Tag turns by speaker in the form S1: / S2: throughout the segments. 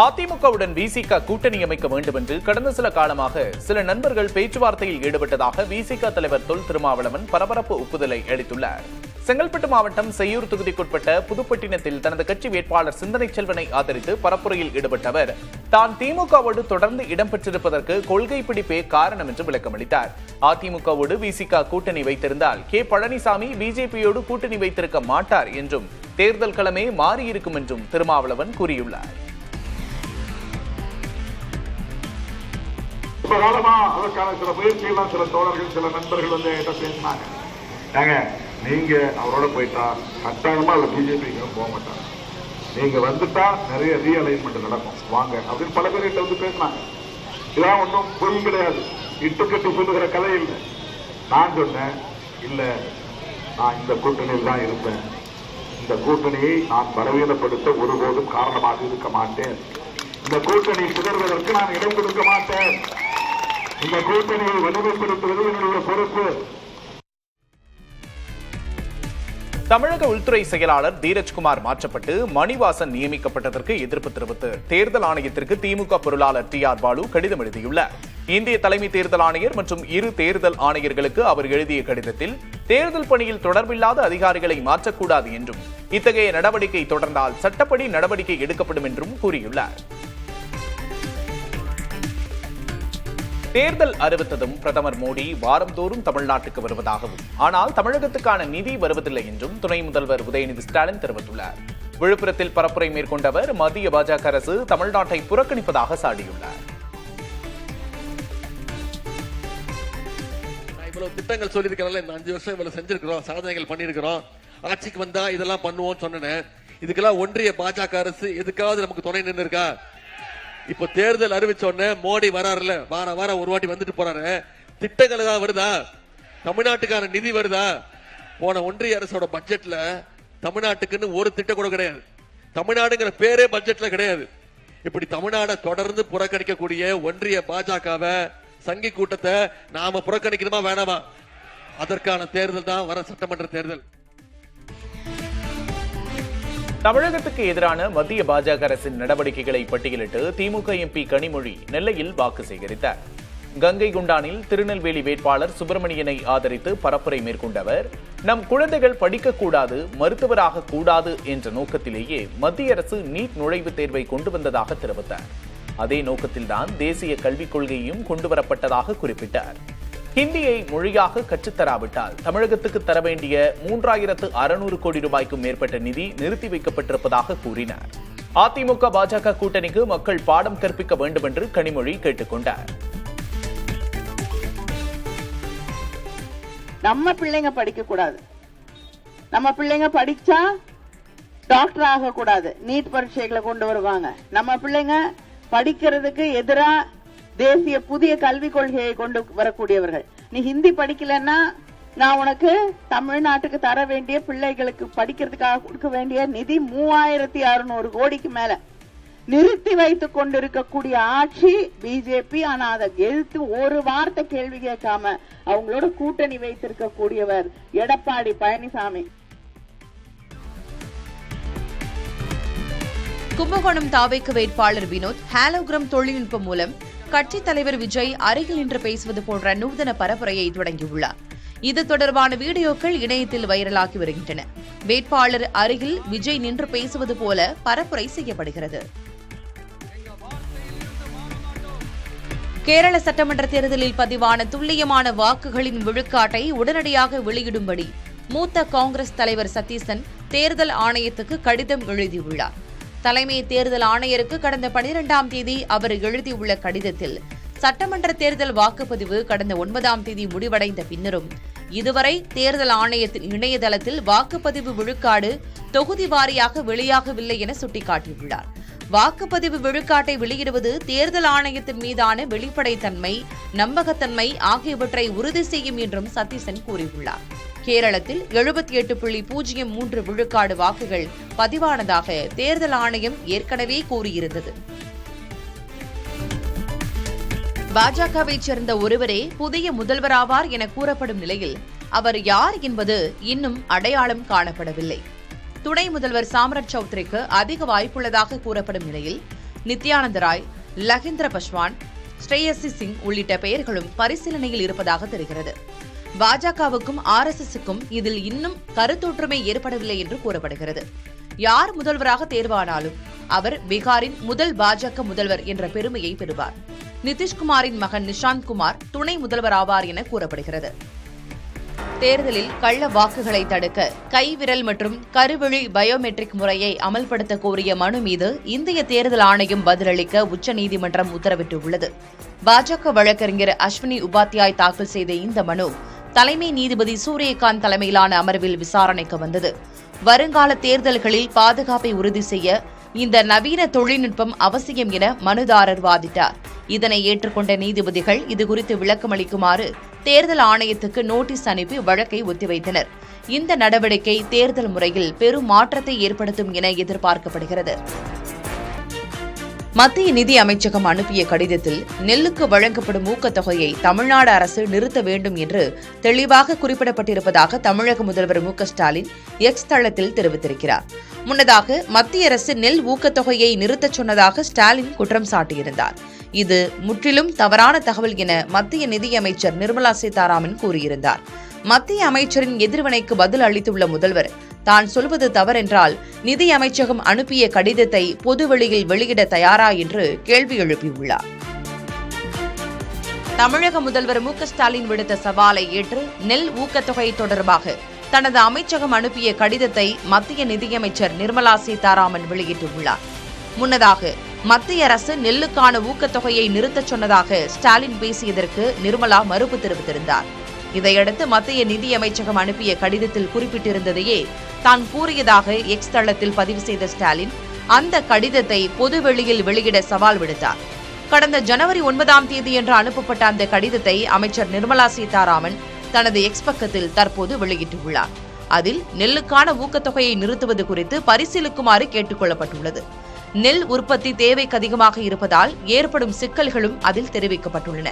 S1: அதிமுகவுடன் விசிக கூட்டணி அமைக்க வேண்டும் என்று கடந்த சில காலமாக சில நண்பர்கள் பேச்சுவார்த்தையில் ஈடுபட்டதாக விசிக தலைவர் தொல் திருமாவளவன் பரபரப்பு ஒப்புதலை அளித்துள்ளார். செங்கல்பட்டு மாவட்டம் செய்யூர் தொகுதிக்குட்பட்ட புதுப்பட்டினத்தில் தனது கட்சி வேட்பாளர் சிந்தனை செல்வனை ஆதரித்து பரப்புரையில் ஈடுபட்டவர் தான் திமுகவோடு தொடர்ந்து இடம்பெற்றிருப்பதற்கு கொள்கை பிடிப்பே காரணம் என்று விளக்கமளித்தார். அதிமுகவோடு விசிக கூட்டணி வைத்திருந்தால் பழனிசாமி பிஜேபியோடு கூட்டணி வைத்திருக்க மாட்டார் என்றும் தேர்தல் களமே மாறியிருக்கும் என்றும் திருமாவளவன் கூறியுள்ளார்.
S2: காலமா அதற்கான சில முயற்சிகள் சில தோழர்கள் சில நண்பர்கள் வந்து என்கிட்ட பேசினாங்க. நீங்க அவரோட போயிட்டா கட்டாயமா அவர் பிஜேபி போக மாட்டாங்க, நீங்க வந்துட்டா நிறைய ரீஅலைன்மெண்ட் நடக்கும் வாங்க அப்படின்னு பல பேர் கிட்ட வந்து பேசினாங்க. இதெல்லாம் ஒன்றும் பொருள் கிடையாது, இட்டுக்கட்டி சொல்லுகிற கதை இல்லை. நான் சொன்னேன் இல்ல, நான் இந்த கூட்டணியில் தான் இருப்பேன், இந்த கூட்டணியை நான் பலவீனப்படுத்த ஒருபோதும் காரணமாக இருக்க மாட்டேன், இந்த கூட்டணி சிதறுவதற்கு நான் இடம் கொடுக்க மாட்டேன், இந்த கூட்டணியை வலிமைப்படுத்துவது என்னுடைய பொறுப்பு.
S1: தமிழக உள்துறை செயலாளர் தீரஜ்குமார் மாற்றப்பட்டு மணிவாசன் நியமிக்கப்பட்டதற்கு எதிர்ப்பு தெரிவித்து தேர்தல் ஆணையத்திற்கு திமுக பொருளாளர் டி.ஆர். பாலு கடிதம் எழுதியுள்ளார். இந்திய தலைமை தேர்தல் ஆணையர் மற்றும் இரு தேர்தல் ஆணையர்களுக்கு அவர் எழுதிய கடிதத்தில் தேர்தல் பணியில் தொடர்பில்லாத அதிகாரிகளை மாற்றக்கூடாது என்றும் இத்தகைய நடவடிக்கை தொடர்ந்தால் சட்டப்படி நடவடிக்கை எடுக்கப்படும் என்றும் கூறியுள்ளார். தேர்தல் அறிவித்ததும் பிரதமர் மோடி வாரந்தோறும் தமிழ்நாட்டுக்கு வருவதாகவும் ஆனால் தமிழகத்துக்கான நிதி வருவதில்லை என்றும் துணை முதல்வர் உதயநிதி ஸ்டாலின் தெரிவித்துள்ளார். விழுப்புரத்தில் பரப்புரை மேற்கொண்டவர் மத்திய பாஜக அரசு தமிழ்நாட்டை புறக்கணிப்பதாக சாடியுள்ளார்.
S3: இவ்வளவு திட்டங்கள் சொல்லியிருக்கிறோம், இந்த 5 வருஷம் இவ்வளவு செஞ்சிருக்கிறோம், சாதனைகள் பண்ணிருக்கிறோம், ஆட்சிக்கு வந்தா இதெல்லாம் பண்ணுவோம் சொன்னேன். இதுக்கெல்லாம் ஒன்றிய பாஜக அரசு எதுக்காவது நமக்கு துணை நின்று இருக்கா? இப்ப தேர்தல் அறிவிச்ச உடனே மோடி வராருல, வாரம் ஒரு வாட்டி வந்துட்டு போறாரு, திட்டங்கள் ஏதாவது வருதா? தமிழ்நாட்டுக்கான நிதி வருதா? போன ஒன்றிய அரசோட பட்ஜெட்ல தமிழ்நாட்டுக்குன்னு ஒரு திட்டம் கூட கிடையாது, தமிழ்நாடுங்கிற பேரே பட்ஜெட்ல கிடையாது. இப்படி தமிழ்நாட தொடர்ந்து புறக்கணிக்கக்கூடிய ஒன்றிய பாஜகவை சங்கி கூட்டத்தை நாம புறக்கணிக்கணுமா வேணாமா? அதற்கான தேர்தல் தான் வர சட்டமன்ற தேர்தல்.
S1: தமிழகத்துக்கு எதிரான மத்திய பாஜக அரசின் நடவடிக்கைகளை பட்டியலிட்டு திமுக எம்பி கனிமொழி நெல்லையில் வாக்கு சேகரித்தார். கங்கை குண்டானில் திருநெல்வேலி வேட்பாளர் சுப்பிரமணியனை ஆதரித்து பரப்புரை மேற்கொண்டவர் நம் குழந்தைகள் படிக்கக்கூடாது, மருத்துவராக கூடாது என்ற நோக்கத்திலேயே மத்திய அரசு நீட் நுழைவுத் தேர்வை கொண்டு வந்ததாக தெரிவித்தார். அதே நோக்கத்தில்தான் தேசிய கல்விக் கொள்கையும் கொண்டுவரப்பட்டதாக குறிப்பிட்டார். ஹிந்தியை மொழியாக கற்றுத்தராவிட்டால் தமிழகத்துக்கு தர வேண்டிய 3600 கோடி ரூபாய்க்கும் மேற்பட்ட நிதி நிறுத்தி வைக்கப்பட்டிருப்பதாக கூறினார். அதிமுக பாஜக கூட்டணிக்கு மக்கள் பாடம் கற்பிக்க வேண்டும் என்று கனிமொழி கேட்டுக் கொண்டார்.
S4: நம்ம பிள்ளைங்க படிக்க கூடாது, நம்ம பிள்ளைங்க படிச்சா டாக்டர் ஆக கூடாது, நீட் பரீட்சைகளை கொண்டு வருவாங்க. நம்ம பிள்ளைங்க படிக்கிறதுக்கு எதிரா தேசிய புதிய கல்விக் கொள்கையை கொண்டு வரக்கூடியவர்கள். நீ ஹிந்தி படிக்கலன்னா நான் உனக்கு தமிழ்நாட்டுக்கு தர வேண்டிய பிள்ளைகளுக்கு படிக்கிறதுக்காக கொடுக்க வேண்டிய நிதி 3600 கோடிக்கு மேல நிறுத்தி வைத்துக் கொண்டிருக்கக்கூடிய ஆட்சி பிஜேபி. ஆனா அதை எழுத்து ஒரு வார்த்தை கேள்வி கேட்காம அவங்களோட கூட்டணி வைத்திருக்கக்கூடியவர் எடப்பாடி பழனிசாமி.
S5: கும்பகோணம் தாவேக்கு வேட்பாளர் வினோத் ஹாலோகிராம் தொழில்நுட்பம் மூலம் கட்சித் தலைவர் விஜய் அருகில் நின்று பேசுவது போன்ற நூதன பரப்புரையை தொடங்கியுள்ளார். இது தொடர்பான வீடியோக்கள் இணையத்தில் வைரலாகி வருகின்றன. வேட்பாளர் அருகில் விஜய் நின்று பேசுவது போல பரப்புரை செய்யப்படுகிறது. கேரள சட்டமன்ற தேர்தலில் பதிவான துல்லியமான வாக்குகளின் விழுக்காட்டை உடனடியாக வெளியிடும்படி மூத்த காங்கிரஸ் தலைவர் சதீசன் தேர்தல் ஆணையத்துக்கு கடிதம் எழுதியுள்ளார். தலைமை தேர்தல் ஆணையருக்கு கடந்த 12ஆம் தேதி அவர் எழுதியுள்ள கடிதத்தில் சட்டமன்ற தேர்தல் வாக்குப்பதிவு கடந்த 9ஆம் தேதி முடிவடைந்த பின்னரும் இதுவரை தேர்தல் ஆணையத்தின் இணையதளத்தில் வாக்குப்பதிவு விழுக்காடு தொகுதி வாரியாக வெளியாகவில்லை என சுட்டிக்காட்டியுள்ளார். வாக்குப்பதிவு விழுக்காட்டை வெளியிடுவது தேர்தல் ஆணையத்தின் மீதான வெளிப்படைத்தன்மை, நம்பகத்தன்மை ஆகியவற்றை உறுதி செய்யும் என்றும் சதீசன் கூறியுள்ளார். கேரளத்தில் 78.03 விழுக்காடு வாக்குகள் பதிவானதாக தேர்தல் ஆணையம் ஏற்கனவே கூறியிருந்தது. பாஜகவைச் சேர்ந்த ஒருவரே புதிய முதல்வராவார் என கூறப்படும் நிலையில் அவர் யார் என்பது இன்னும் அடையாளம் காணப்படவில்லை. துணை முதல்வர் சாம்ராஜ் சௌத்ரிக்கு அதிக வாய்ப்புள்ளதாக கூறப்படும் நிலையில் நித்யானந்த ராய், லகேந்திர பஸ்வான், ஸ்ரேயசி சிங் உள்ளிட்ட பெயர்களும் பரிசீலனையில் இருப்பதாக தெரிகிறது. பாஜகவுக்கும் RSSக்கும் இதில் இன்னும் கருத்தொற்றுமை ஏற்படவில்லை என்று கூறப்படுகிறது. யார் முதல்வராக தேர்வானாலும் அவர் பீகாரின் முதல் பாஜக முதல்வர் என்ற பெருமையை பெறுவார். நிதிஷ்குமாரின் மகன் நிஷாந்த் குமார் துணை முதல்வர் ஆவார் என கூறப்படுகிறது. தேர்தலில் கள்ள வாக்குகளை தடுக்க கைவிரல் மற்றும் கருவிழி பயோமெட்ரிக் முறையை அமல்படுத்த கோரிய மனு மீது இந்திய தேர்தல் ஆணையம் பதிலளிக்க உச்சநீதிமன்றம் உத்தரவிட்டுள்ளது. பாஜக வழக்கறிஞர் அஸ்வினி உபாத்யாய் தாக்கல் செய்த இந்த மனு தலைமை நீதிபதி சூரியகாந்த் தலைமையிலான அமர்வில் விசாரணைக்கு வந்தது. வருங்கால தேர்தல்களில் பாதுகாப்பை உறுதி செய்ய இந்த நவீன தொழில்நுட்பம் அவசியம் என மனுதாரர் வாதிட்டார். இதனை ஏற்றுக்கொண்ட நீதிபதிகள் இதுகுறித்து விளக்கமளிக்குமாறு தேர்தல் ஆணையத்துக்கு நோட்டீஸ் அனுப்பி வழக்கை ஒத்திவைத்தனர். இந்த நடவடிக்கை தேர்தல் முறையில் பெரும் மாற்றத்தை ஏற்படுத்தும் என எதிர்பார்க்கப்படுகிறது. மத்திய நிதி அமைச்சகம் அனுப்பிய கடிதத்தில் நெல்லுக்கு வழங்கப்படும் ஊக்கத்தொகையை தமிழ்நாடு அரசு நிறுத்த வேண்டும் என்று தெளிவாக குறிப்பிடப்பட்டிருப்பதாக தமிழக முதல்வர் மு.க.ஸ்டாலின் எக்ஸ் தளத்தில் தெரிவித்திருக்கிறார். முன்னதாக மத்திய அரசு நெல் ஊக்கத்தொகையை நிறுத்தச் சொன்னதாக ஸ்டாலின் குற்றம் சாட்டியிருந்தார். இது முற்றிலும் தவறான தகவல் என மத்திய நிதியமைச்சர் நிர்மலா சீதாராமன் கூறியிருந்தார். மத்திய அமைச்சரின் எதிர்வினைக்கு பதில் அளித்துள்ள முதல்வர், தான் சொல்வது தவறென்றால் நிதி அமைச்சகம் அனுப்பிய கடிதத்தை பொதுவெளியில் வெளியிட தயாரா என்று கேள்வி எழுப்பியுள்ளார். தமிழக முதல்வர் மு.க.ஸ்டாலின் விடுத்த சவாலை ஏற்று நெல் ஊக்கத்தொகை தொடர்பாக தனது அமைச்சகம் அனுப்பிய கடிதத்தை மத்திய நிதியமைச்சர் நிர்மலா சீதாராமன் வெளியிட்டுள்ளார். முன்னதாக மத்திய அரசு நெல்லுக்கான ஊக்கத்தொகையை நிறுத்தச் சொன்னதாக ஸ்டாலின் பேசியதற்கு நிர்மலா மறுப்பு தெரிவித்திருந்தார். இதையடுத்து மத்திய நிதியமைச்சகம் அனுப்பிய கடிதத்தில் குறிப்பிட்டிருந்ததையே தான் கூறியதாக எக்ஸ் தளத்தில் பதிவு செய்த ஸ்டாலின் அந்த கடிதத்தை பொதுவெளியில் வெளியிட சவால் விடுத்தார். கடந்த ஜனவரி 9ஆம் தேதியன்று அனுப்பப்பட்ட அந்த கடிதத்தை அமைச்சர் நிர்மலா சீதாராமன் தனது எக்ஸ் பக்கத்தில் தற்போது வெளியிட்டுள்ளார். அதில் நெல்லுக்கான ஊக்கத்தொகையை நிறுத்துவது குறித்து பரிசீலிக்குமாறு கேட்டுக் கொள்ளப்பட்டுள்ளது. நெல் உற்பத்தி தேவைக்கு அதிகமாக இருப்பதால் ஏற்படும் சிக்கல்களும் அதில் தெரிவிக்கப்பட்டுள்ளன.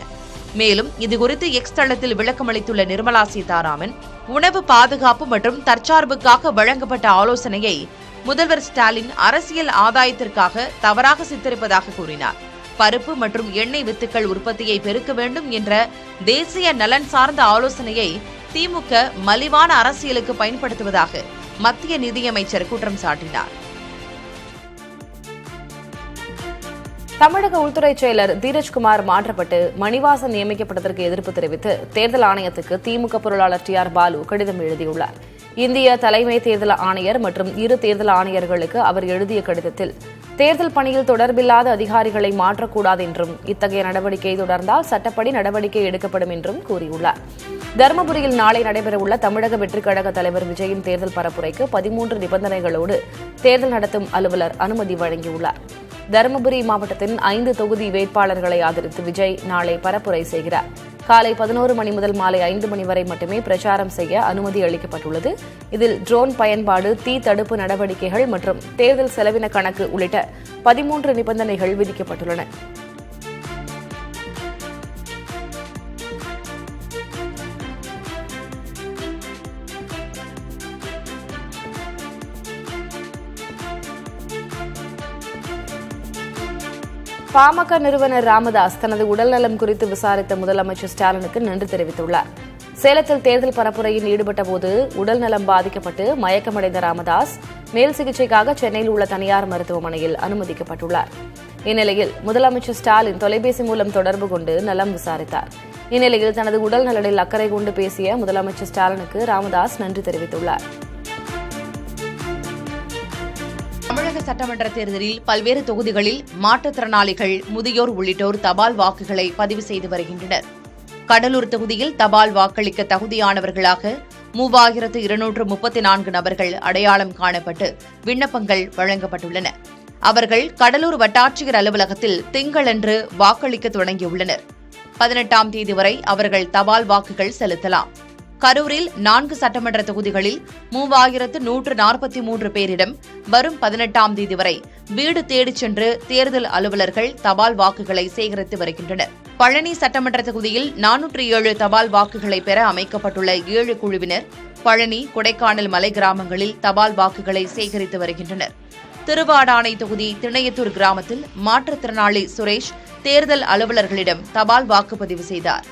S5: மேலும் இதுகுறித்து எக்ஸ் தளத்தில் விளக்கமளித்துள்ள நிர்மலா சீதாராமன், உணவு பாதுகாப்பு மற்றும் தற்சார்புக்காக வழங்கப்பட்ட ஆலோசனையை முதல்வர் ஸ்டாலின் அரசியல் ஆதாயத்திற்காக தவறாக சித்தரிப்பதாக கூறினார். பருப்பு மற்றும் எண்ணெய் வித்துக்கள் உற்பத்தியை பெருக்க வேண்டும் என்ற தேசிய நலன் சார்ந்த ஆலோசனையை திமுக மலிவான அரசியலுக்கு பயன்படுத்துவதாக மத்திய நிதியமைச்சர் குற்றம் சாட்டினார்.
S6: தமிழக உள்துறை செயலர் தீரஜ்குமார் மாற்றப்பட்டு மணிவாசன் நியமிக்கப்பட்டதற்கு எதிர்ப்பு தெரிவித்து தேர்தல் ஆணையத்துக்கு திமுக பொருளாளர் TR பாலு கடிதம் எழுதியுள்ளார். இந்திய தலைமை தேர்தல் ஆணையர் மற்றும் இரு தேர்தல் ஆணையர்களுக்கு அவர் எழுதிய கடிதத்தில் தேர்தல் பணியில் தொடர்பில்லாத அதிகாரிகளை மாற்றக்கூடாது என்றும் இத்தகைய நடவடிக்கை தொடர்ந்தால் சட்டப்படி நடவடிக்கை எடுக்கப்படும் என்றும் கூறியுள்ளார். தருமபுரியில் நாளை நடைபெறவுள்ள தமிழக வெற்றிக் கழக தலைவர் விஜயின் தேர்தல் பரப்புரைக்கு 13 நிபந்தனைகளோடு தேர்தல் நடத்தும் அலுவலர் அனுமதி வழங்கியுள்ளார். தருமபுரி மாவட்டத்தின் 5 தொகுதி வேட்பாளர்களை ஆதரித்து விஜய் நாளை பரப்புரை செய்கிறார். காலை 11 மணி முதல் மாலை 5 மணி வரை மட்டுமே பிரச்சாரம் செய்ய அனுமதி அளிக்கப்பட்டுள்ளது. இதில் ட்ரோன் பயன்பாடு, தீ தடுப்பு நடவடிக்கைகள் மற்றும் தேர்தல் செலவின கணக்கு உள்ளிட்ட 13 நிபந்தனைகள் விதிக்கப்பட்டுள்ளன. பாமக நிறுவனர் ராமதாஸ் தனது உடல்நலம் குறித்து விசாரித்த முதலமைச்சர் ஸ்டாலினுக்கு நன்றி தெரிவித்துள்ளார். சேலத்தில் தேர்தல் பரப்புரையில் ஈடுபட்டபோது உடல்நலம் பாதிக்கப்பட்டு மயக்கமடைந்த ராமதாஸ் மேல் சிகிச்சைக்காக சென்னையில் உள்ள தனியார் மருத்துவமனையில் அனுமதிக்கப்பட்டுள்ளார். இந்நிலையில் முதலமைச்சர் ஸ்டாலின் தொலைபேசி மூலம் தொடர்பு கொண்டு நலம் விசாரித்தார். இந்நிலையில் தனது உடல் நலனில் அக்கறை கொண்டு பேசிய முதலமைச்சர் ஸ்டாலினுக்கு ராமதாஸ் நன்றி தெரிவித்துள்ளார்.
S5: தமிழக சட்டமன்ற தேர்தலில் பல்வேறு தொகுதிகளில் மாற்றுத்திறனாளிகள், முதியோர் உள்ளிட்டோர் தபால் வாக்குகளை பதிவு செய்து வருகின்றனர். கடலூர் தொகுதியில் தபால் வாக்களிக்க தகுதியானவர்களாக 3234 நபர்கள் அடையாளம் காணப்பட்டு விண்ணப்பங்கள் வழங்கப்பட்டுள்ளன. அவர்கள் கடலூர் வட்டாட்சியர் அலுவலகத்தில் திங்களன்று வாக்களிக்க தொடங்கியுள்ளனர். 18ஆம் தேதி வரை அவர்கள் தபால் வாக்குகள் செலுத்தலாம். கரூரில் 4 சட்டமன்ற தொகுதிகளில் 3143 பேரிடம் வரும் 18ஆம் தேதி வரை வீடு தேடிச் சென்று தேர்தல் அலுவலர்கள் தபால் வாக்குகளை சேகரித்து வருகின்றனர். பழனி சட்டமன்ற தொகுதியில் 407 தபால் வாக்குகளை பெற அமைக்கப்பட்டுள்ள 7 குழுவினர் பழனி, கொடைக்கானல் மலை கிராமங்களில் தபால் வாக்குகளை சேகரித்து வருகின்றனர். திருவாடானை தொகுதி திணையத்தூர் கிராமத்தில் மாற்றுத்திறனாளி சுரேஷ் தேர்தல் அலுவலர்களிடம் தபால் வாக்குப்பதிவு செய்தார்.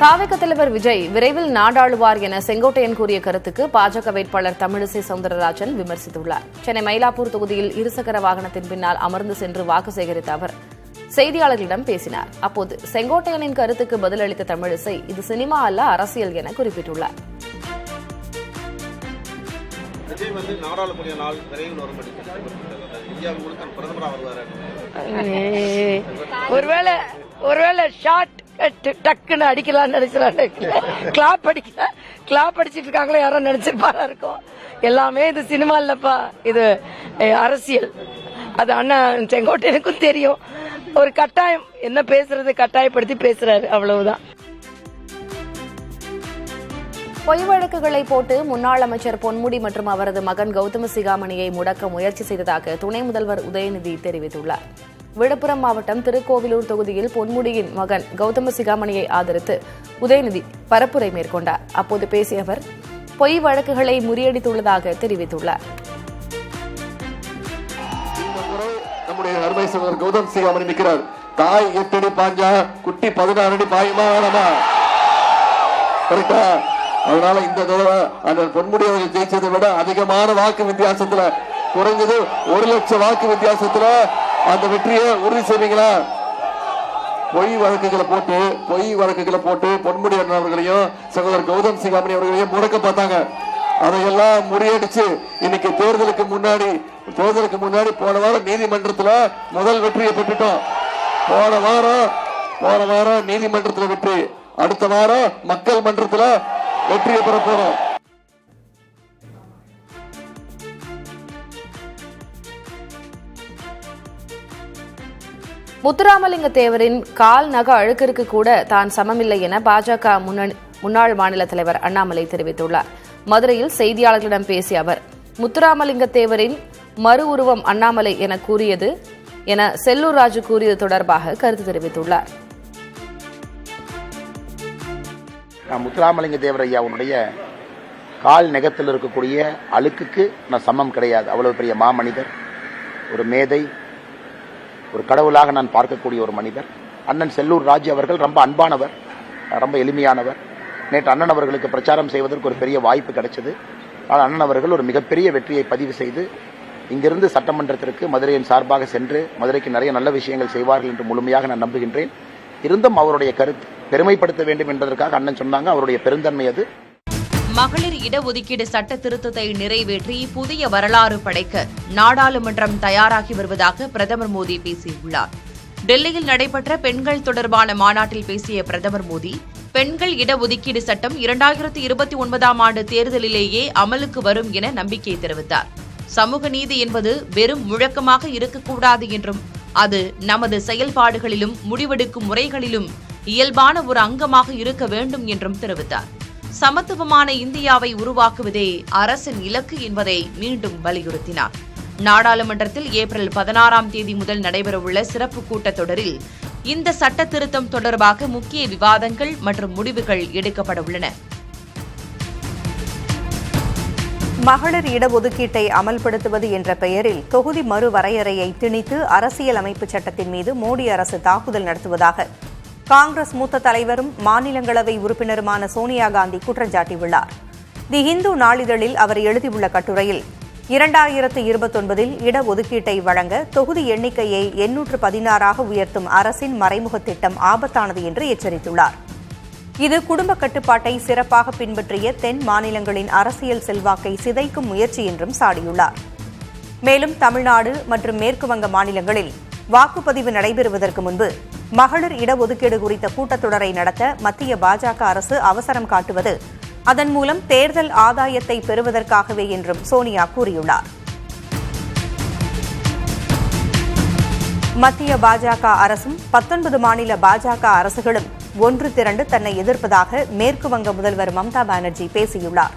S6: தாவேக தலைவர் விஜய் விரைவில் நாடாளுவார் என செங்கோட்டையன் கூறிய கருத்துக்கு பாஜக வேட்பாளர் தமிழிசை சவுந்தரராஜன் விமர்சித்துள்ளார். சென்னை மயிலாப்பூர் தொகுதியில் இருசக்கர வாகனத்தின் பின்னால் அமர்ந்து சென்று வாக்கு சேகரித்த அவர் செய்தியாளர்களிடம் பேசினார். அப்போது செங்கோட்டையனின் கருத்துக்கு பதிலளித்த தமிழிசை இது சினிமா அல்ல அரசியல் என குறிப்பிட்டுள்ளார்.
S7: விஜய் வந்து நாடாளுமன்ற நாள் விரைவில் வரும்படி இந்தியாவில் முழுக்க பிரதமராக வருவார்.
S8: ஒருவேளை ஷார்ட் டக்குன்னு அடிக்கலாம்னு நினைச்சாங்க. கிளாப் அடிச்சிட்டு இருக்காங்களோ யாரோ நினைச்சிருப்பாரா இருக்கும். எல்லாமே இது சினிமா இல்லப்பா, இது அரசியல். அது அண்ணா செங்கோட்டையனுக்கும் தெரியும். ஒரு கட்டாயம் என்ன பேசுறது கட்டாயப்படுத்தி பேசுறாரு, அவ்வளவுதான்.
S6: பொய் வழக்குகளை போட்டு முன்னாள் அமைச்சர் பொன்முடி மற்றும் அவரது மகன் கௌதம சிகாமணியை முடக்க முயற்சி செய்ததாக துணை முதல்வர் உதயநிதி தெரிவித்துள்ளார். விழுப்புரம் மாவட்டம் திருக்கோவிலூர் தொகுதியில் பொன்முடியின் மகன் கௌதம சிகாமணியை ஆதரித்து உதயநிதி பரப்புரை மேற்கொண்டார். அப்போது பேசிய அவர் பொய் வழக்குகளை முறியடித்துள்ளதாக தெரிவித்துள்ளார்.
S3: நம்முடைய அருமை சகோதரர் கௌதம் சிகாமணி நிற்கிறார். தாய் 8 அடி பாஞ்சா குட்டி 16 அடி பாயுமா வேணாமா? கரெக்டா? அதனால இந்த தடவை அந்த பொன்முடி அவர்கள் ஜெயிச்சதை விட அதிகமான வாக்கு வித்தியாசத்துல, குறைஞ்சது 1 லட்சம் வாக்கு வித்தியாசத்துல அந்த வெற்றியை உறுதி செய்வீங்களா? பொய் வழக்குகளை போட்டு பொன்முடி அவர்களையும் சகோதரர் கௌதம் சிகாமணி அவர்களையும் முடக்க பார்த்தாங்க. அதையெல்லாம் முறியடிச்சு இன்னைக்கு தேர்தலுக்கு முன்னாடி போன வாரம் நீதிமன்றத்துல முதல் வெற்றியை பெற்றுட்டோம். போன வாரம் நீதிமன்றத்துல வெற்றி, அடுத்த வாரம் மக்கள் மன்றத்துல வெற்றியை பெற போறோம்.
S6: முத்துராமலிங்க தேவரின் கால் நக அழுக்கிற்கு கூட தான் சமமில்லை என பாஜக முன்னாள் மாநில தலைவர் அண்ணாமலை தெரிவித்துள்ளார். மதுரையில் செய்தியாளர்களிடம் பேசிய அவர் முத்துராமலிங்க தேவரின் மறு உருவம் அண்ணாமலை என செல்லூர் ராஜு கூறியது தொடர்பாக கருத்து தெரிவித்துள்ளார்.
S9: முத்துராமலிங்க தேவர் ஐயாவுடைய கால் நெகத்தில் இருக்கக்கூடிய அழுக்குக்கு நான் சமம் கிடையாது. அவ்வளவு பெரிய மாமனிதர், ஒரு மேதை, ஒரு கடவுளாக நான் பார்க்கக்கூடிய ஒரு மனிதர். அண்ணன் செல்லூர் ராஜு அவர்கள் ரொம்ப அன்பானவர், ரொம்ப எளிமையானவர். நேற்று அண்ணன் அவர்களுக்கு பிரச்சாரம் செய்வதற்கு ஒரு பெரிய வாய்ப்பு கிடைச்சது. ஆனால் அண்ணன் அவர்கள் ஒரு மிகப்பெரிய வெற்றியை பதிவு செய்து இங்கிருந்து சட்டமன்றத்திற்கு மதுரையின் சார்பாக சென்று மதுரைக்கு நிறைய நல்ல விஷயங்கள் செய்வார்கள் என்று முழுமையாக நான் நம்புகின்றேன். இருந்தும் அவருடைய கருத்து பெருமைப்படுத்த வேண்டும் என்பதற்காக அண்ணன் சொன்னாங்க. அவருடைய பெருந்தன்மை அது.
S5: மகளிர் இடஒதுக்கீடு சட்ட திருத்தத்தை நிறைவேற்றி புதிய வரலாறு படைக்க நாடாளுமன்றம் தயாராகி வருவதாக பிரதமர் மோடி பேசியுள்ளார். டெல்லியில் நடைபெற்ற பெண்கள் தொடர்பான மாநாட்டில் பேசிய பிரதமர் மோடி, பெண்கள் இடஒதுக்கீடு சட்டம் 2029ஆம் ஆண்டு தேர்தலிலேயே அமலுக்கு வரும் என நம்பிக்கை தெரிவித்தார். சமூக நீதி என்பது வெறும் முழக்கமாக இருக்கக்கூடாது என்றும் அது நமது செயல்பாடுகளிலும் முடிவெடுக்கும் முறைகளிலும் இயல்பான ஒரு அங்கமாக இருக்க வேண்டும் என்றும் தெரிவித்தார். சமத்துவமான இந்தியாவை உருவாக்குவதே அரசின் இலக்கு என்பதை மீண்டும் வலியுறுத்தினார். நாடாளுமன்றத்தில் ஏப்ரல் 16ஆம் தேதி முதல் நடைபெறவுள்ள சிறப்பு கூட்டத்தொடரில் இந்த சட்ட திருத்தம் தொடர்பாக முக்கிய விவாதங்கள் மற்றும் முடிவுகள் எடுக்கப்பட உள்ளன.
S10: மகளிர் இடஒதுக்கீட்டை அமல்படுத்துவது என்ற பெயரில் தொகுதி மறுவரையறையை திணித்து அரசியலமைப்பு சட்டத்தின் மீது மோடி அரசு தாக்குதல் நடத்துவதாக காங்கிரஸ் மூத்த தலைவரும் மாநிலங்களவை உறுப்பினருமான சோனியா காந்தி குற்றம் சாட்டியுள்ளார். தி இந்து நாளிதழில் அவர் எழுதியுள்ள கட்டுரையில் 2029இல் இடஒதுக்கீட்டை வழங்க தொகுதி எண்ணிக்கையை 816ஆக உயர்த்தும் அரசின் மறைமுக திட்டம் ஆபத்தானது என்று எச்சரித்துள்ளார். இது குடும்ப கட்டுப்பாட்டை சிறப்பாக பின்பற்றிய தென் மாநிலங்களின் அரசியல் செல்வாக்கை சிதைக்கும் முயற்சி என்றும் சாடியுள்ளார். மேலும் தமிழ்நாடு மற்றும் மேற்குவங்க மாநிலங்களில் வாக்குப்பதிவு நடைபெறுவதற்கு முன்பு மகளிர் இடஒதுக்கீடு குறித்த கூட்டத்தொடரை நடத்த மத்திய பாஜக அரசு அவசரம் காட்டுவது அதன் மூலம் தேர்தல் ஆதாயத்தை பெறுவதற்காகவே என்றும் சோனியா கூறியுள்ளார். மத்திய பாஜக அரசும் 19 மாநில பாஜக அரசுகளும் ஒன்று திரண்டு தன்னை எதிர்ப்பதாக மேற்குவங்க முதல்வர் மம்தா பானர்ஜி பேசியுள்ளார்.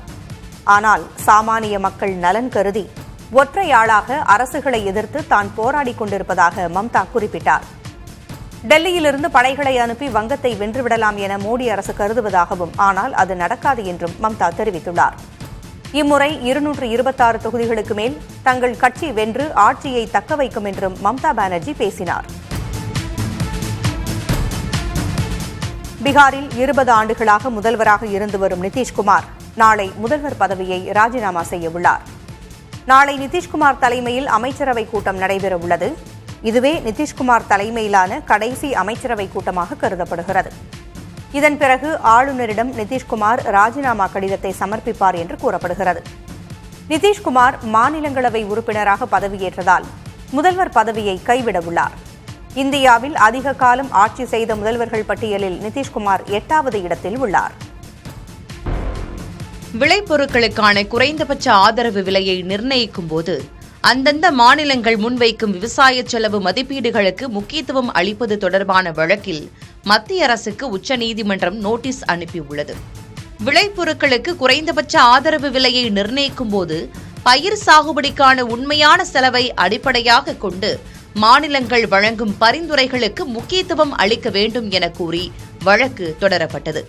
S10: ஆனால் சாமானிய மக்கள் நலன் கருதி ஒற்றையாளாக அரசுகளை எதிர்த்து தான் போராடிக் கொண்டிருப்பதாக மம்தா குறிப்பிட்டார். டெல்லியிலிருந்து படைகளை அனுப்பி வங்கத்தை வென்றுவிடலாம் என மோடி அரசு கருதுவதாகவும் ஆனால் அது நடக்காது என்றும் மம்தா தெரிவித்துள்ளார். இம்முறை 226 தொகுதிகளுக்கு மேல் தங்கள் கட்சி வென்று ஆட்சியை தக்க வைக்கும் என்றும் மம்தா பானர்ஜி பேசினார். பீகாரில் 20 ஆண்டுகளாக முதல்வராக இருந்து வரும் நிதிஷ்குமார் நாளை முதல்வர் பதவியை ராஜினாமா செய்ய உள்ளார். நாளை நிதிஷ்குமார் தலைமையில் அமைச்சரவை கூட்டம் நடைபெறவுள்ளது. இதுவே நிதிஷ்குமார் தலைமையிலான கடைசி அமைச்சரவை கூட்டமாக கருதப்படுகிறது. இதன் பிறகு ஆளுநரிடம் நிதிஷ்குமார் ராஜினாமா கடிதத்தை சமர்ப்பிப்பார் என்று கூறப்படுகிறது. நிதிஷ்குமார் மாநிலங்களவை உறுப்பினராக பதவியேற்றதால் முதல்வர் பதவியை கைவிட உள்ளார். இந்தியாவில் அதிக காலம் ஆட்சி செய்த முதல்வர்கள் பட்டியலில் நிதிஷ்குமார் 8வது இடத்தில் உள்ளார்.
S5: விளைபொருட்களுக்கான குறைந்தபட்ச ஆதரவு விலையை நிர்ணயிக்கும் போது அந்தந்த மாநிலங்கள் முன்வைக்கும் விவசாய செலவு மதிப்பீடுகளுக்கு முக்கியத்துவம் அளிப்பது தொடர்பான வழக்கில் மத்திய அரசுக்கு உச்சநீதிமன்றம் நோட்டீஸ் அனுப்பியுள்ளது. விளைபொருட்களுக்கு குறைந்தபட்ச ஆதரவு விலையை நிர்ணயிக்கும் போது பயிர் சாகுபடிக்கான உண்மையான செலவை அடிப்படையாக கொண்டு மாநிலங்கள் வழங்கும் பரிந்துரைகளுக்கு முக்கியத்துவம் அளிக்க வேண்டும் என கூறி வழக்கு தொடரப்பட்டது.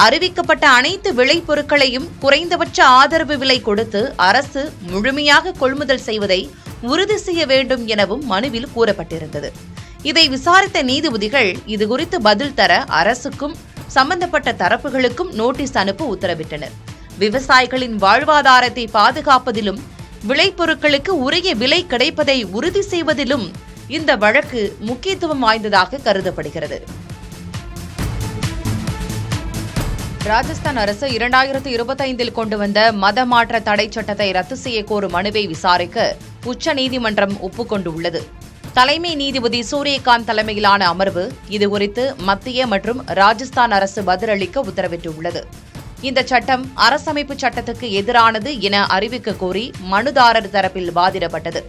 S5: அறிவிக்கப்பட்ட அனைத்து விளைபொருட்களையும் குறைந்தபட்ச ஆதரவு விலை கொடுத்து அரசு முழுமையாக கொள்முதல் செய்வதை உறுதி செய்ய வேண்டும் எனவும் மனுவில் கூறப்பட்டிருந்தது. இதை விசாரித்த நீதிபதிகள் இதுகுறித்து பதில் தர அரசுக்கும் சம்பந்தப்பட்ட தரப்புகளுக்கும் நோட்டீஸ் அனுப்ப உத்தரவிட்டனர். விவசாயிகளின் வாழ்வாதாரத்தை பாதுகாப்பதிலும் விளைபொருட்களுக்கு உரிய விலை கிடைப்பதை உறுதி செய்வதிலும் இந்த வழக்கு முக்கியத்துவம் வாய்ந்ததாக கருதப்படுகிறது. ராஜஸ்தான் அரசு 2025 கொண்டு வந்த மதமாற்ற தடை சட்டத்தை ரத்து செய்ய கோரும் மனுவை விசாரிக்க உச்சநீதிமன்றம் ஒப்புக்கொண்டுள்ளது. தலைமை நீதிபதி சூரியகாந்த் தலைமையிலான அமர்வு இதுகுறித்து மத்திய மற்றும் ராஜஸ்தான் அரசு பதிலளிக்க உத்தரவிட்டுள்ளது. இந்த சட்டம் அரசமைப்பு சட்டத்துக்கு எதிரானது என அறிவிக்க கோரி மனுதாரர் தரப்பில் வாதிடப்பட்டது.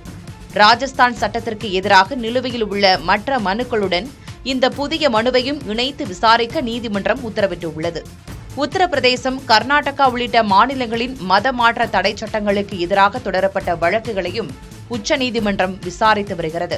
S5: ராஜஸ்தான் சட்டத்திற்கு எதிராக நிலுவையில் உள்ள மற்ற மனுக்களுடன் இந்த புதிய மனுவையும் இணைத்து விசாரிக்க நீதிமன்றம் உத்தரவிட்டுள்ளது. உத்தரப்பிரதேசம், கர்நாடகா உள்ளிட்ட மாநிலங்களின் மத மாற்ற தடை சட்டங்களுக்கு எதிராக தொடரப்பட்ட வழக்குகளையும் உச்சநீதிமன்றம் விசாரித்து வருகிறது.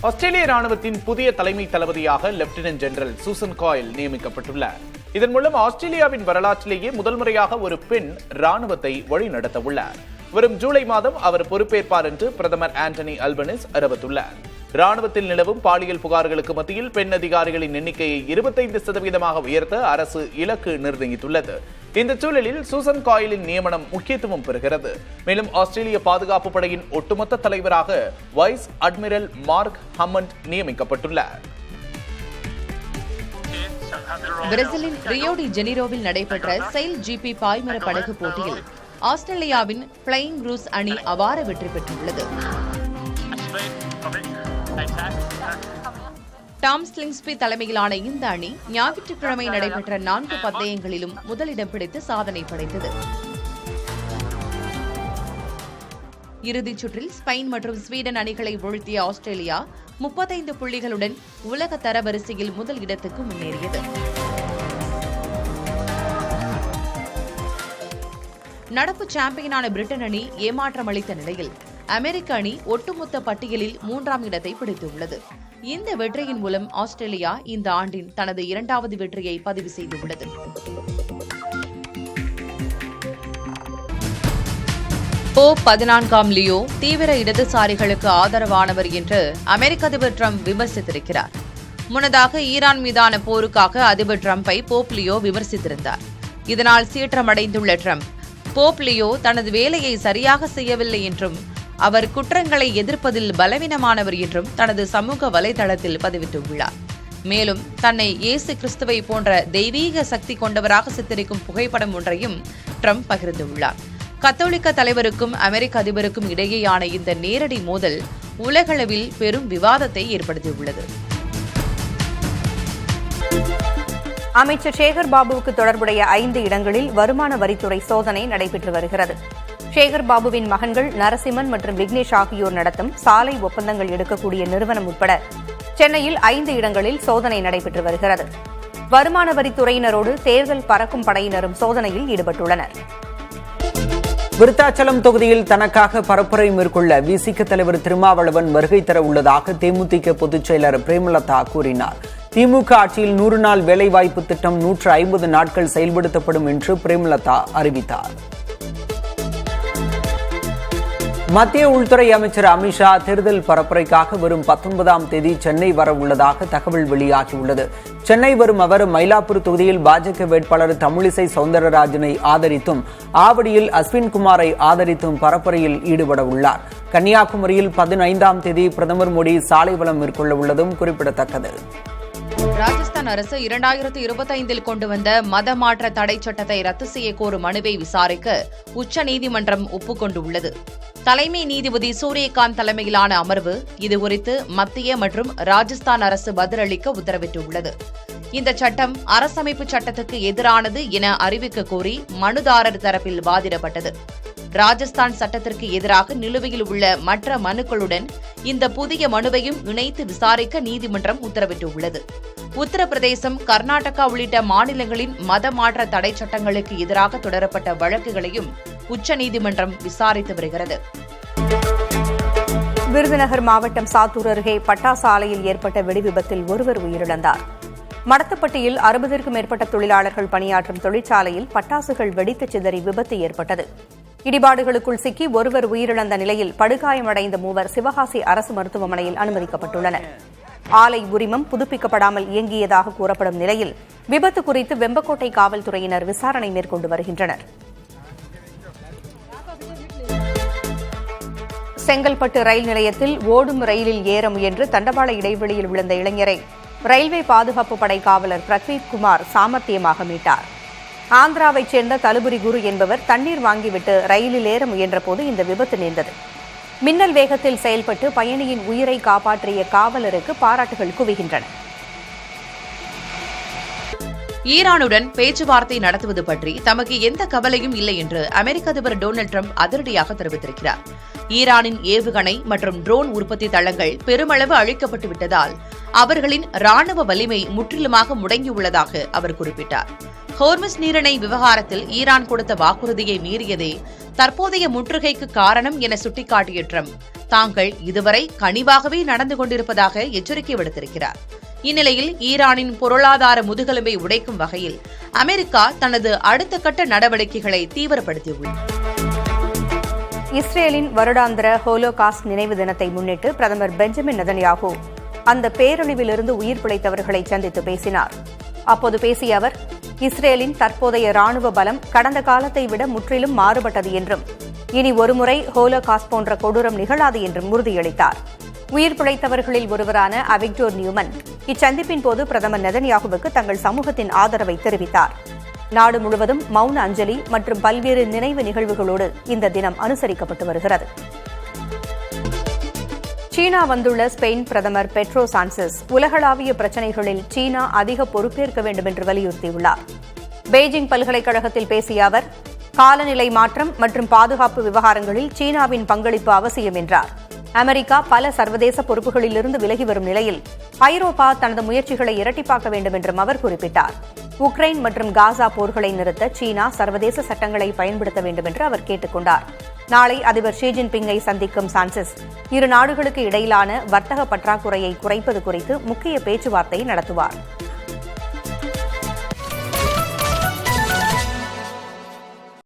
S1: ஆஸ்திரேலிய ராணுவத்தின் புதிய தலைமை தளபதியாக லெப்டினன்ட் ஜெனரல் சூசன் காயில் நியமிக்கப்பட்டுள்ளார். இதன் மூலம் ஆஸ்திரேலியாவின் வரலாற்றிலேயே முதல் முறையாக ஒரு பெண் ராணுவத்தை வழிநடத்த உள்ளார். வரும் ஜூலை மாதம் அவர் பொறுப்பேற்பார் என்று பிரதமர் ஆண்டனி அல்பனிஸ் அறிவித்துள்ளார். ராணுவத்தில் நிலவும் பாலியல் புகார்களுக்கு மத்தியில் பெண் அதிகாரிகளின் எண்ணிக்கையை 25% உயர்த்த அரசு இலக்கு நிர்ணயித்துள்ளது. இந்த சூழலில் சூசன் காயிலின் நியமனம் முக்கியத்துவம் பெறுகிறது. மேலும் ஆஸ்திரேலிய பாதுகாப்பு படையின் ஒட்டுமொத்த தலைவராக வைஸ் அட்மிரல் மார்க் ஹம்மண்ட் நியமிக்கப்பட்டுள்ளார்.
S5: பிரேசிலின் ரியோ டி ஜெனிரோவில் நடைபெற்ற செயில் ஜிபி பாய்மர படகு போட்டியில் ஆஸ்திரேலியாவின் பிளையிங் ரூஸ் அணி அபார வெற்றி பெற்றுள்ளது. டாம் ஸ்லிங்ஸ்பி தலைமையிலான இந்த அணி ஞாயிற்றுக்கிழமை நடைபெற்ற 4 பந்தயங்களிலும் முதலிடம் பிடித்து சாதனை படைத்தது. இறுதிச் சுற்றில் ஸ்பெயின் மற்றும் ஸ்வீடன் அணிகளை வீழ்த்திய ஆஸ்திரேலியா 35 புள்ளிகளுடன் உலக தரவரிசையில் முதல் இடத்துக்கு முன்னேறியது. நடப்பு சாம்பியனான பிரிட்டன் அணி ஏமாற்றம் அளித்த நிலையில் அமெரிக்க அணி ஒட்டுமொத்த பட்டியலில் 3ஆம் இடத்தை பிடித்துள்ளது. இந்த வெற்றியின் மூலம் ஆஸ்திரேலியா இந்த ஆண்டின் தனது 2வது வெற்றியை பதிவு செய்துள்ளது. போப் 14ஆம் லியோ தீவிர இடதுசாரிகளுக்கு ஆதரவானவர் என்று அமெரிக்க அதிபர் டிரம்ப் விமர்சித்திருக்கிறார். முன்னதாக ஈரான் மீதான போருக்காக அதிபர் டிரம்பை போப் லியோ விமர்சித்திருந்தார். இதனால் சீற்றமடைந்துள்ள டிரம்ப் போப் லியோ தனது வேலையை சரியாக செய்யவில்லை என்றும் அவர் குற்றங்களை எதிர்ப்பதில் பலவீனமானவர் என்றும் தனது சமூக வலைதளத்தில் பதிவிட்டுள்ளார். மேலும் தன்னை இயேசு கிறிஸ்துவை போன்ற தெய்வீக சக்தி கொண்டவராக சித்தரிக்கும் புகைப்படம் ஒன்றையும் டிரம்ப் பகிர்ந்துள்ளார். கத்தோலிக்க தலைவருக்கும் அமெரிக்க அதிபருக்கும் இடையேயான இந்த நேரடி மோதல் உலகளவில் பெரும் விவாதத்தை ஏற்படுத்தியுள்ளது.
S10: அமைச்சர் சேகர் பாபுவுக்கு தொடர்புடைய 5 இடங்களில் வருமான வரித்துறை சோதனை நடைபெற்று வருகிறது. சேகர் பாபுவின் மகன்கள் நரசிம்மன் மற்றும் விக்னேஷ் ஆகியோர் நடத்தும் சாலை ஒப்பந்தங்கள் எடுக்கக்கூடிய நிறுவனம் உட்பட சென்னையில் 5 இடங்களில் சோதனை நடைபெற்று வருகிறது. வருமான வரித்துறையினரோடு தேர்தல் பறக்கும் படையினரும் சோதனையில் ஈடுபட்டுள்ளனர்.
S11: விருத்தாச்சலம் தொகுதியில் தனக்காக பரப்புரை மேற்கொள்ள விசிக தலைவர் திருமாவளவன் வருகை தர உள்ளதாக தேமுதிக பொதுச் செயலர் பிரேமலதா கூறினார். திமுக ஆட்சியில் 100 நாள் வேலைவாய்ப்பு திட்டம் 150 நாட்கள் செயல்படுத்தப்படும் என்று பிரேமலதா அறிவித்தார். மத்திய உள்துறை அமைச்சர் அமித்ஷா தேர்தல் பரப்புரைக்காக வரும் 19ஆம் தேதி சென்னை வர உள்ளதாக தகவல் வெளியாகியுள்ளது. சென்னை வரும் அவர் மயிலாப்பூர் தொகுதியில் பாஜக வேட்பாளர் தமிழிசை சவுந்தரராஜனை ஆதரித்தும் ஆவடியில் அஸ்வின்குமாரை ஆதரித்தும் பரப்புரையில் ஈடுபட உள்ளார். கன்னியாகுமரியில் 15ஆம் தேதி பிரதமர் மோடி சாலை வலம் மேற்கொள்ள உள்ளதும் குறிப்பிடத்தக்கது.
S5: ராஜஸ்தான் அரசு 2025 கொண்டு வந்த மத மாற்ற தடை சட்டத்தை ரத்து செய்ய கோரும் மனுவை விசாரிக்க உச்சநீதிமன்றம் ஒப்புக்கொண்டுள்ளது. தலைமை நீதிபதி சூரியகாந்த் தலைமையிலான அமர்வு இதுகுறித்து மத்திய மற்றும் ராஜஸ்தான் அரசு பதிலளிக்க உத்தரவிட்டுள்ளது. இந்த சட்டம் அரசமைப்பு சட்டத்துக்கு எதிரானது என அறிவிக்க கோரி மனுதாரர் தரப்பில் வாதிடப்பட்டது. ராஜஸ்தான் சட்டத்திற்கு எதிராக நிலுவையில் உள்ள மற்ற மனுக்களுடன் இந்த புதிய மனுவையும் இணைத்து விசாரிக்க நீதிமன்றம் உத்தரவிட்டுள்ளது. உத்தரப்பிரதேசம், கர்நாடகா உள்ளிட்ட மாநிலங்களின் மத மாற்ற தடை சட்டங்களுக்கு எதிராக தொடரப்பட்ட வழக்குகளையும் உச்சநீதிமன்றம் விசாரித்து வருகிறது.
S10: விருதுநகர் மாவட்டம் சாத்தூர் அருகே பட்டாசு ஆலையில் ஏற்பட்ட வெடிவிபத்தில் ஒருவர் உயிரிழந்தார். மடத்தப்பட்டியில் 60க்கும் மேற்பட்ட தொழிலாளர்கள் பணியாற்றும் தொழிற்சாலையில் பட்டாசுகள் வெடித்து சிதறி விபத்து ஏற்பட்டது. இடிபாடுகளுக்குள் சிக்கி ஒருவர் உயிரிழந்த நிலையில் படுகாயமடைந்த மூவர் சிவகாசி அரசு மருத்துவமனையில் அனுமதிக்கப்பட்டுள்ளனர். ஆலை உரிமம் புதுப்பிக்கப்படாமல் இயங்கியதாக கூறப்படும் நிலையில் விபத்து குறித்து வெம்பக்கோட்டை காவல்துறையினர் விசாரணை மேற்கொண்டு வருகின்றனர். செங்கல்பட்டு ரயில் நிலையத்தில் ஓடும் ரயிலில் ஏற முயன்று தண்டவாள இடைவெளியில் விழுந்த இளைஞரை ரயில்வே பாதுகாப்பு படை காவலர் பிரத்வீப் குமார் சாமர்த்தியமாக மீட்டார். ஆந்திராவைச் சேர்ந்த தலுபுரி குரு என்பவர் தண்ணீர் வாங்கிவிட்டு ரயிலில் ஏற முயன்றபோது இந்த விபத்து நேர்ந்தது. மின்னல் வேகத்தில் செயல்பட்டு பயணியின் உயிரை காப்பாற்றிய காவலருக்கு பாராட்டுகள் குவிகின்றன.
S5: ஈரானுடன் பேச்சுவார்த்தை நடத்துவது பற்றி தமக்கு எந்த கவலையும் இல்லை என்று அமெரிக்க அதிபர் டொனால்டு டிரம்ப் அதிரடியாக தெரிவித்திருக்கிறார். ஈரானின் ஏவுகணை மற்றும் ட்ரோன் உற்பத்தி தளங்கள் பெருமளவு அழிக்கப்பட்டு விட்டதால் அவர்களின் ராணுவ வலிமை முற்றிலுமாக முடங்கியுள்ளதாக அவர் குறிப்பிட்டார். ஹோர்முஸ் நீரிணை விவகாரத்தில் ஈரான் கொடுத்த வாக்குறுதியை மீறியதே தற்போதைய முற்றுகைக்கு காரணம் என சுட்டிக்காட்டிய ட்ரம்ப் தாங்கள் இதுவரை கனிவாகவே நடந்து கொண்டிருப்பதாக எச்சரிக்கை விடுத்திருக்கிறார். இந்நிலையில் ஈரானின் பொருளாதார முதுகெலும்பை உடைக்கும் வகையில் அமெரிக்கா தனது அடுத்த கட்ட நடவடிக்கைகளை தீவிரப்படுத்தியுள்ளது.
S10: இஸ்ரேலின் வருடாந்திர ஹோலோகாஸ்ட் நினைவு தினத்தை முன்னிட்டு பிரதமர் பெஞ்சமின் நெதன்யாகு அந்த பேரழிவிலிருந்து உயிர் பிழைத்தவர்களை சந்தித்து பேசினார். அப்போது பேசிய அவர், இஸ்ரேலின் தற்போதைய ராணுவ பலம் கடந்த காலத்தை விட முற்றிலும் மாறுபட்டது என்றும் இனி ஒருமுறை ஹோலோகாஸ்ட் போன்ற கொடூரம் நிகழாது என்றும் உறுதியளித்தார். உயிர் பிழைத்தவர்களில் ஒருவரான அவிக்டோர் நியூமன் இச்சந்திப்பின் போது பிரதமர் நெதன்யாகுவுக்கு தங்கள் சமூகத்தின் ஆதரவை தெரிவித்தார். நாடு முழுவதும் மௌன அஞ்சலி மற்றும் பல்வேறு நினைவு நிகழ்வுகளோடு இந்த தினம் அனுசரிக்கப்பட்டு வருகிறது. சீனா வந்துள்ள ஸ்பெயின் பிரதமர் பெட்ரோ சான்செஸ் உலகளாவிய பிரச்சினைகளில் சீனா அதிக பொறுப்பேற்க வேண்டும் என்று வலியுறுத்தியுள்ளார். பெய்ஜிங் பல்கலைக்கழகத்தில் பேசிய அவர், காலநிலை மாற்றம் மற்றும் பாதுகாப்பு விவகாரங்களில் சீனாவின் பங்களிப்பு அவசியம் என்றார். அமெரிக்கா பல சர்வதேச பொறுப்புகளிலிருந்து விலகி வரும் நிலையில் ஐரோப்பா தனது முயற்சிகளை இரட்டிப்பாக்க வேண்டும் என்றும் அவர் குறிப்பிட்டார். உக்ரைன் மற்றும் காசா போர்களை நிறுத்த சீனா சர்வதேச சட்டங்களை பயன்படுத்த வேண்டும் என்று அவர் கேட்டுக் கொண்டார். நாளை அதிபர் ஷி ஜின்பிங்கை சந்திக்கும் சான்செஸ் இரு நாடுகளுக்கு இடையிலான வர்த்தக பற்றாக்குறையை குறைப்பது குறித்து முக்கிய பேச்சுவார்த்தை நடத்துவார்.